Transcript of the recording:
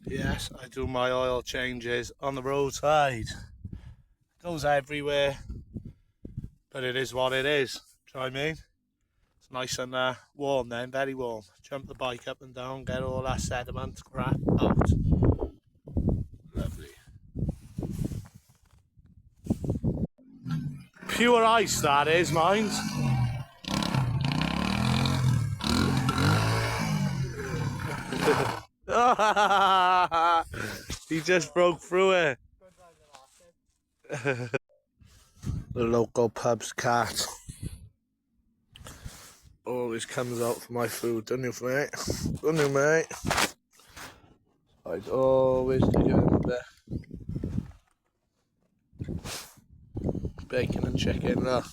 Yes, I do my oil changes on the roadside. Goes everywhere, but it is what it is. Do you know what I mean? It's nice and warm then, very warm. Jump the bike up and down, get all that sediment crap out. Lovely. Pure ice that is, mind. He just broke through it. The local pub's cat always comes out for my food, don't you, mate? Don't you, mate? I'd always give him a bit. Bacon and chicken, look.